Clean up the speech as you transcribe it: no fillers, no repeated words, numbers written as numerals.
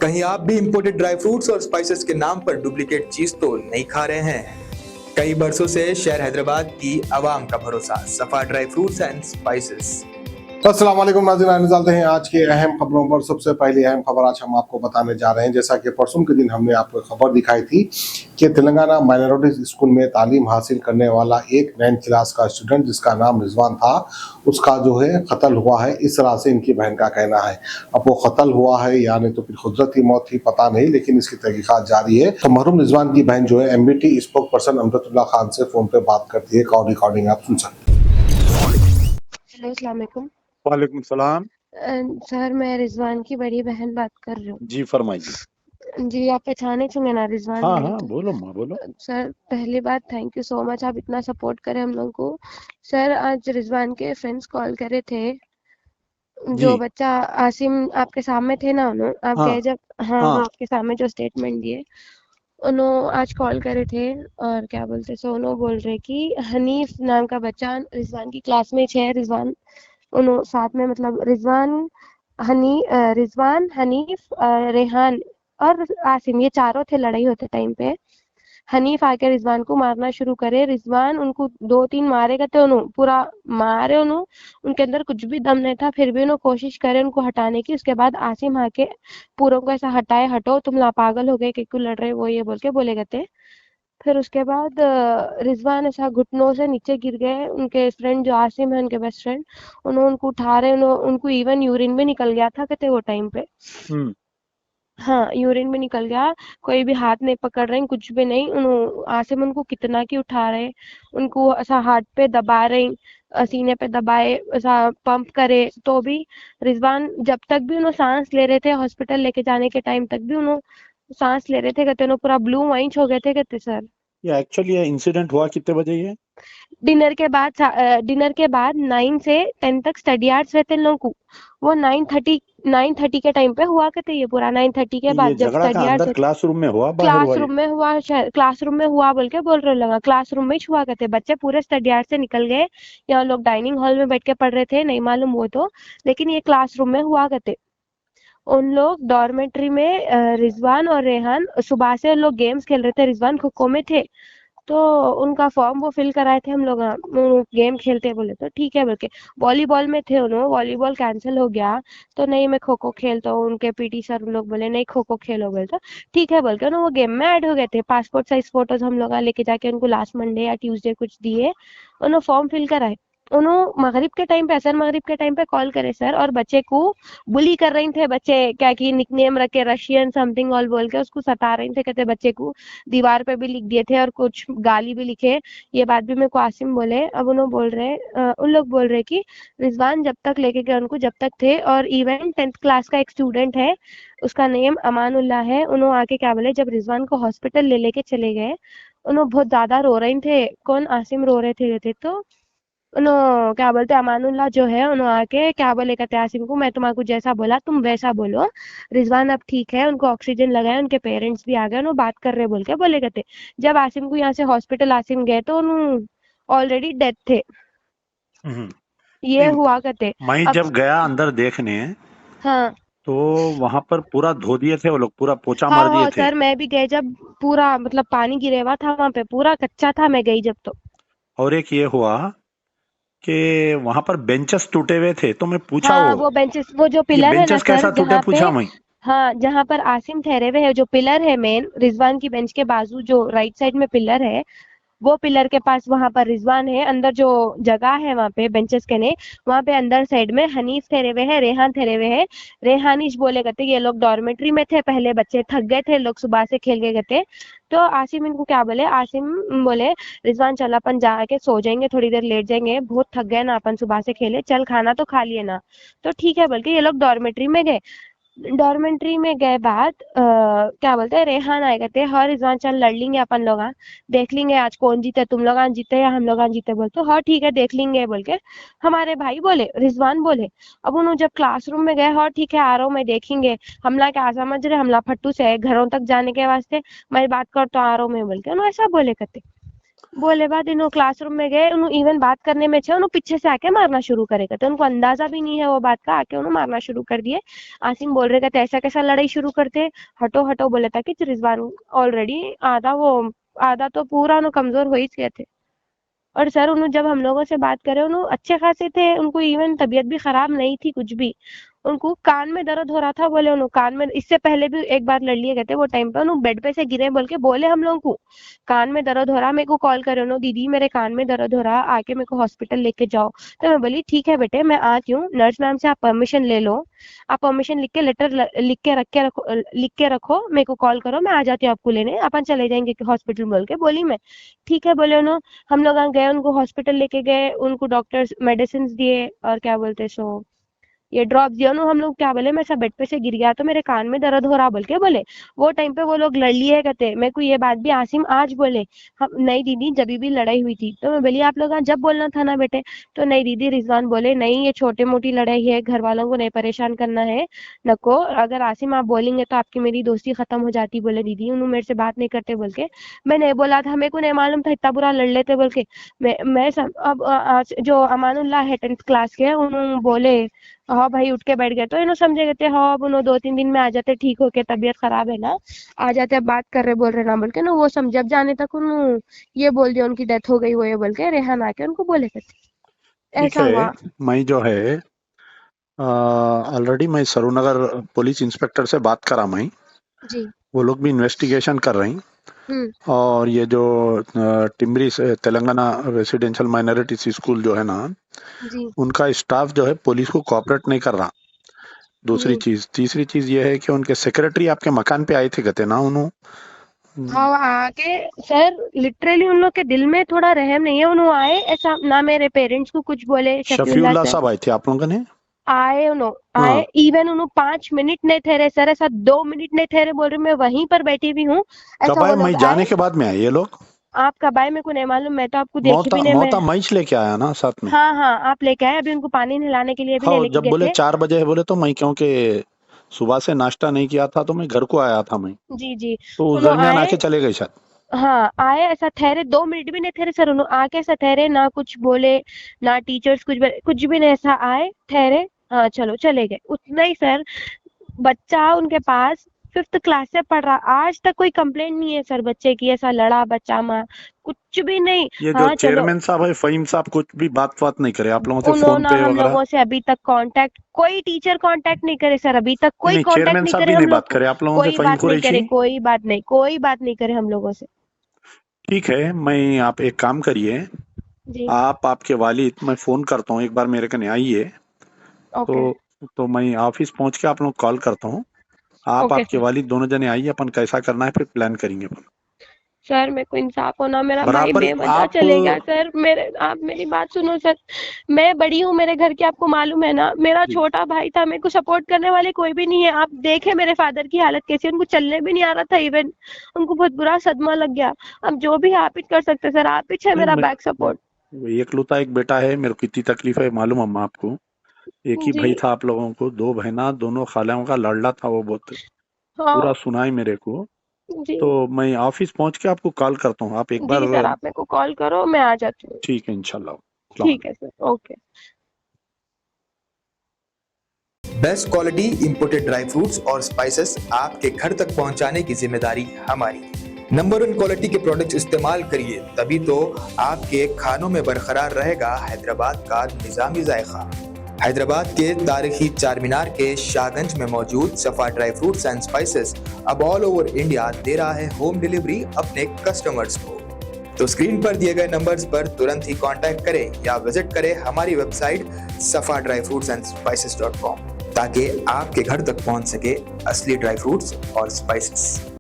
कहीं आप भी इंपोर्टेड ड्राई फ्रूट्स और स्पाइसेस के नाम पर डुप्लीकेट चीज तो नहीं खा रहे हैं? कई बरसों से शहर हैदराबाद की आवाम का भरोसा सफा ड्राई फ्रूट्स एंड स्पाइसेस। अस्सलाम वालेकुम नाज़रीन, आने चलते हैं आज की अहम खबरों पर। सबसे पहली अहम खबर आज हम आपको बताने जा रहे हैं। जैसा कि परसों के दिन हमने आपको खबर दिखाई थी कि तेलंगाना माइनॉरिटीज स्कूल में तालीम हासिल करने वाला एक 9th क्लास का स्टूडेंट जिसका नाम रिजवान था, उसका जो है कत्ल हुआ है। इस तरह से इनकी बहन का कहना है। अब वो कत्ल हुआ है या नहीं तो फिर कुदरती मौत थी, पता नहीं, लेकिन इसकी तहकीकात जारी है। तो मरहूम रिजवान की बहन जो है MBT स्पोक पर्सन अमृतुल्लाह खान से फोन पे बात करती है। कॉल रिकॉर्डिंग आप सुन सकते हैं। हेलो, अस्सलाम वालेकुम। वालेकुम सलाम। सर, मैं रिजवान की बड़ी बहन बात कर रही हूँ। जी फरमाइए। जी, आप पहचाने होंगे ना रिजवान हाँ नहीं हाँ, तो। बोलो माँ बोलो। सर, पहली बात थैंक यू सो मच, आप इतना सपोर्ट करें हम लोग को। सर, आज रिजवान के फ्रेंड्स कॉल करे थे। जी जो बच्चा आसिम आपके सामने थे ना, उन्होंने आप हाँ गए जब, हाँ हाँ आपके सामने जो स्टेटमेंट दिए, उन्होंने आज कॉल करे थे। और क्या बोलते, सो उन्होंने बोल रहे कि हनीफ नाम का बच्चा रिजवान की क्लासमेट है। रिजवान उन्होंने साथ में, मतलब रिजवान, हनीफ, रेहान और आसिम, ये चारों थे लड़ाई होते टाइम पे। हनीफ आके रिजवान को मारना शुरू करे। रिजवान उनको 2-3 मारेगा तो उन्होंने पूरा मारे। उन्होंने उनके अंदर कुछ भी दम नहीं था, फिर भी उन्होंने कोशिश करे उनको हटाने की। उसके बाद आसिम आके पूरों को ऐसा हटाए, हटो तुम पागल हो गए, क्यों लड़ रहे, वो ये बोल के बोले गए थे। फिर उसके बाद रिजवान ऐसा घुटनों से नीचे गिर गए। उनके फ्रेंड जो आसिम है, उनके बेस्ट फ्रेंड, उन्होंने उनको उठा रहे, उनको इवन यूरिन भी निकल गया था कहते वो टाइम पे। हाँ, यूरिन भी निकल गया। कोई भी हाथ नहीं पकड़ रहे, कुछ भी नहीं। आसिम उनको कितना की उठा रहे, उनको ऐसा हार्ट पे दबा रहे, सीने पे दबाए, ऐसा पंप करे, तो भी रिजवान जब तक भी उन्होंने सांस ले रहे थे, हॉस्पिटल लेके जाने के टाइम तक भी उन्होंने सांस ले रहे थे कहते, उन्होंने पूरा ब्लू वाइंच हो गए थे कहते सर। ये एक्चुअली ये इंसिडेंट हुआ कितने बजे ये? डिनर के बाद 9 से 10 तक स्टडी आवर्स रहते हैं लोगों को। वो 9:30 के टाइम पे हुआ करते, ये पूरा 9:30 के ये बाद जब झगड़ा स्टडी का आवर्स अंदर क्लासरूम में हुआ बाहर हुआ ये? क्लासरूम में हुआ। क्लासरूम में हुआ बोल के बोल रहे लगा, क्लासरूम में ही हुआ करते। बच्चे पूरे स्टडी आवर्स से निकल गए, यहाँ लोग डाइनिंग हॉल में बैठ के पढ़ रहे थे, नहीं मालूम वो तो, लेकिन ये क्लासरूम में हुआ करते। उन लोग डॉर्मेट्री में रिजवान और रेहान सुबह से लोग गेम्स खेल रहे थे। रिजवान खो-खो में थे, तो उनका फॉर्म वो फिल कराए थे हम लोग। गेम खेलते बोले तो ठीक है बोल के। वॉलीबॉल में थे उन्होंने, वॉलीबॉल कैंसिल हो गया तो नहीं मैं खो खो खेलता हूँ। उनके पीटी सर लोग बोले नहीं खो खो खेलो बोले तो ठीक है बोल के उन्होंने वो गेम में ऐड हो गए थे। पासपोर्ट साइज फोटोज हम लोग लेके जाके उनको लास्ट मंडे या ट्यूसडे कुछ दिए, उन्होंने फॉर्म फिल कराए। उन्होंने मगरिब के टाइम पे, असर मगरिब के टाइम पे कॉल करे सर, और बच्चे को बुली कर रहे थे। बच्चे क्या की निकनेम रखे, रशियन समथिंग ऑल बोल के उसको सता रहे थे कहते। बच्चे को दीवार पे भी लिख दिए थे और कुछ गाली भी लिखे। ये बात भी मेरे को आसिम बोले। अब उन्होंने बोल रहे उन लोग बोल रहे कि रिजवान जब तक लेके गए उनको, जब तक थे, और इवन 10th क्लास का एक स्टूडेंट है, उसका नेम अमानुल्लाह है। उन्होंने आके क्या बोले, जब रिजवान को हॉस्पिटल ले लेके चले गए, उन्होंने बहुत ज्यादा रो रहे थे। कौन? आसिम रो रहे थे तो उन्होंने क्या बोलते, अमानुल्लाह जो है, उन्होंने आके क्या बोले कहते आसिम को, मैं तुम्हारे जैसा बोला तुम वैसा बोलो। रिजवान अब ठीक है, उनको ऑक्सीजन लगाया, उनके पेरेंट्स भी आ गए, उन्होंने बात कर रहे बोल के बोले कहते। जब आसिम को यहाँ से हॉस्पिटल आसिम गए तो उन्होंने ऑलरेडी डेथ थे। ये नहीं, हुआ कहते। मैं अब जब गया अंदर देखने हाँ तो वहां पर पूरा धो दिए थे वो लोग, पूरा पोछा हाँ मार दिए हाँ थे। सर, मैं भी गई जब, पूरा मतलब पानी गिरे हुआ था वहां पे, पूरा कच्चा था, मैं गई जब तो। और एक ये हुआ कि वहां पर बेंचेस टूटे हुए थे, तो मैं पूछा हाँ, वो बेंचेस, वो जो ये पिलर है ना बेंचेस सर, कैसा टूटे, जहाँ पे, पूछा मैं। हाँ जहाँ पर आसिम ठहरे हुए है, जो पिलर है मेन रिजवान की बेंच के बाजू, जो राइट साइड में पिलर है, वो पिलर के पास वहां पर रिजवान है। अंदर जो जगह है वहां पे बेंचेस के ने, वहां पे अंदर साइड में हनीफ ठहरे हुए है, रेहान ठहरे हुए है। रेहानिश बोले करते, ये लोग डॉर्मेट्री में थे पहले, बच्चे थक गए थे, लोग सुबह से खेल गए थे। तो आसिम इनको क्या बोले, आसिम बोले रिजवान चल अपन जाके सो जाएंगे, थोड़ी देर लेट जाएंगे, बहुत थक गए ना अपन सुबह से खेले, चल खाना तो खा लिए ना। तो ठीक है बोल के ये लोग डॉर्मेट्री में गए। डॉर्मेंट्री में गए बाद क्या बोलते हैं, रेहान आएगा थे, हर रिजवान चल लड़ लेंगे अपन लोग, देख लेंगे आज कौन जीते, तुम लोग जीते या हम लोग जीते बोलते। हाँ ठीक है देख लेंगे बोल के हमारे भाई बोले, रिजवान बोले। अब उन्होंने जब क्लासरूम में गए, हाँ ठीक है आ रहा हूँ मैं, देखेंगे। हमला क्या समझ रहे, हमला फट्टू से है घरों तक जाने के वास्ते, मैं बात करता हूँ आ रहा हूँ मैं बोल के उन्होंने ऐसा बोले करते। बोले बाद इन्हों क्लासरूम में गए, उन्हों इवन बात करने में छे, उन्हों पीछे से आके मारना शुरू करेगा, तो उनको अंदाजा भी नहीं है वो बात का, आके उन्होंने मारना शुरू कर दिए। आसिम बोल रहे थे ऐसा कैसा लड़ाई शुरू करते, हटो हटो बोले था कि रिजवान ऑलरेडी आधा तो पूरा उन्हों कमजोर हो ही गए थे। और सर उन्होंने जब हम लोगों से बात करे, उन्होंने अच्छे खासे थे, उनको इवन तबीयत भी खराब नहीं थी कुछ भी। उनको कान में दर्द हो रहा था, बोले उन्होंने कान में, इससे पहले भी एक बार लड़ लिए गए थे, वो टाइम पे उन्होंने बेड पे से गिरे बोल के बोले हम लोगों को कान में दर्द हो रहा, मेरे को कॉल करे उन्होंने, दीदी मेरे कान में दर्द हो रहा, आके मेरे को हॉस्पिटल लेके जाओ। तो मैं बोली ठीक है बेटे, मैं आती हूँ, नर्स मैम से आप परमिशन ले लो, आप परमिशन लिख के लेटर लिख के रखो, मेरे को कॉल करो, मैं आ जाती हूँ आपको लेने, अपन चले जाएंगे हॉस्पिटल बोल के बोली मैं। ठीक है बोले उन्होंने, हम लोग गए, उनको हॉस्पिटल लेके गए, उनको डॉक्टर्स मेडिसिन दिए और क्या बोलते सो ये ड्रॉप दिया उन्होंने। हम लोग क्या बोले, मैं सब बेड पे से गिर गया तो मेरे कान में दर्द हो रहा बोल के बोले। वो टाइम पे वो लोग लड़ लिए कहते, मेरे को ये बात भी आसिम आज बोले, हम नहीं दीदी जब भी लड़ाई हुई थी। तो मैं बोली आप लोग जब बोलना था ना बेटे, तो नहीं दीदी, रिजवान बोले नहीं ये छोटी मोटी लड़ाई है, घर वालों को नहीं परेशान करना है, नको, अगर आसिम आप बोलेंगे तो आपकी मेरी दोस्ती खत्म हो जाती बोले दीदी, उन्होंने मेरे से बात नहीं करते बोल के। मैं नहीं बोला था, मेरे को नहीं मालूम था इतना बुरा लड़ लेते बोल के। अब आज जो अमानुल्लाह है 10th क्लास के, उन्होंने बोले हाँ भाई उठ के बैठ गए, तो इन्हों समझे कहते हाँ अब उन्होंने 2-3 दिन में आ जाते, ठीक होके तबीयत खराब है ना, आ जाते, अब बात कर रहे बोल रहे ना बोल के ना, वो समझ जब जाने तक उन्होंने ये बोल दिया उनकी डेथ हो गई वो ये बोल के, रेहान आके उनको बोले कहते ठीक ऐसा हुआ। है। मैं जो है ऑलरेडी मैं सरूनगर पुलिस इंस्पेक्टर से बात करा, मैं जी। वो लोग भी इन्वेस्टिगेशन कर रही, और ये जो टिम्बरी से तेलंगाना रेसिडेंशियल माइनॉरिटी स्कूल जो है ना, जी। उनका स्टाफ जो है पुलिस को कोऑपरेट नहीं कर रहा। दूसरी चीज, तीसरी चीज ये है कि उनके सेक्रेटरी आपके मकान पे आए थे कहते ना, उन्होंने हाँ आके सर लिटरली उन लोग के दिल में थोड़ा रहम नहीं है, उन्होंने आए ऐसा ना मेरे पेरेंट्स को कुछ बोले, शफीउल्लाह साहब आए थे आप लोगों ने? आए आए, इवन उन्होंने 5 मिनट नहीं ठहरे सर, ऐसा 2 मिनट नहीं ठहरे, बोल रहे मैं वहीं पर बैठी भी हूँ, ऐसा कब वो आए? लोग मैं जाने के बाद में आए ये लोग? आप कब आए मेरे को नहीं मालूम, मैं तो आपको देखी भी नहीं। मौता मैच लेके आया ना साथ में? हाँ आप लेके आए, अभी उनको पानी नहलाने के लिए भी नहीं हाँ, लेके जब गए बोले थे। 4 बजे है बोले, तो मैं क्योंकि सुबह से नाश्ता नहीं किया था तो मैं घर को आया था मैं, जी तो उस उन्होंने दरमियान आए, आके चले गए शायद। हाँ आए, ऐसा ठहरे 2 मिनट भी नहीं ठहरे सर, उन्होंने आके ऐसा ठहरे, ना कुछ बोले ना टीचर्स कुछ भी नहीं, ऐसा आए ठहरे, हाँ चलो चले गए, उतना ही सर। बच्चा उनके पास 5th क्लास से पढ़ रहा, आज तक कोई कंप्लेंट नहीं है सर बच्चे की, ऐसा लड़ा बच्चा माँ, कुछ भी नहीं। ये जो हाँ चलो, चेयरमैन साहब है फहीम साहब, कुछ भी बात नहीं करे आप लोगों से, फोन उन्होंने पे हम वगैरह? लोगों से अभी तक कांटेक्ट, कोई टीचर कांटेक्ट नहीं करे सर, अभी तक कोई नहीं, कांटेक्ट चेयरमैन नहीं साहब करे भी हम नहीं लोग बात को, करे आप लोगों से, कोई फहीम बात नहीं करे, कुरैशी? कोई बात नहीं करे हम लोगों से। ठीक है, मैं आप एक काम करिए, जी आप आपके वालिद, मैं फोन करता हूँ, एक बार मेरे कने आइए, ओके तो मैं ऑफिस पहुंच के आप लोग कॉल करता हूँ, आप ओके आपके सर। वालिद दोनों जने आइए, अपन कैसा करना है फिर प्लान करेंगे अपन। सर मेरे को इंसाफ होना, मेरा भाई बराबर बेवजह आप चले गया सर, आप मेरी बात सुनो सर, मैं बड़ी हूँ मेरे घर की, आपको मालूम है ना, मेरा जी, छोटा भाई था, मेरे को सपोर्ट करने वाले कोई भी नहीं है। आप देखे मेरे फादर की हालत कैसी, उनको चलने भी नहीं आ रहा था, इवन उनको बहुत बुरा सदमा लग गया। अब जो भी आप ही कर सकते सर, आप ही है नहीं मेरा मैं बैक सपोर्ट। एकलौता एक बेटा है, मेरे को कितनी तकलीफ है मालूम अम्मा आपको। एक ही जी भाई था आप लोगों को, 2 बहना, दोनों खालाओं का लड़ला था वो, बहुत हाँ पूरा सुनाई मेरे को। जी तो मैं ऑफिस पहुंच के आपको कॉल करता हूँ, आप एक बार। जी सर, आप मेरे को कॉल करो, मैं आ जाती हूँ। ठीक है, इंशाल्लाह। अस्सलाम ठीक है sir, okay. Best quality imported dry fruits और स्पाइसेस आपके घर तक पहुंचाने की जिम्मेदारी हमारी। नंबर 1 क्वालिटी के प्रोडक्ट्स इस्तेमाल करिए, तभी तो आपके खानों में बरकरार रहेगा हैदराबाद का निजामी जायका। हैदराबाद के तारीखी चार मीनार के शाहगंज में मौजूद सफा ड्राई फ्रूट्स एंड स्पाइसेस अब ऑल ओवर इंडिया दे रहा है होम डिलीवरी अपने कस्टमर्स को। तो स्क्रीन पर दिए गए नंबर्स पर तुरंत ही कांटेक्ट करें या विजिट करें हमारी वेबसाइट safadryfruitsandsspices.com, ताकि आपके घर तक पहुंच सके असली ड्राई फ्रूट्स और स्पाइसेस।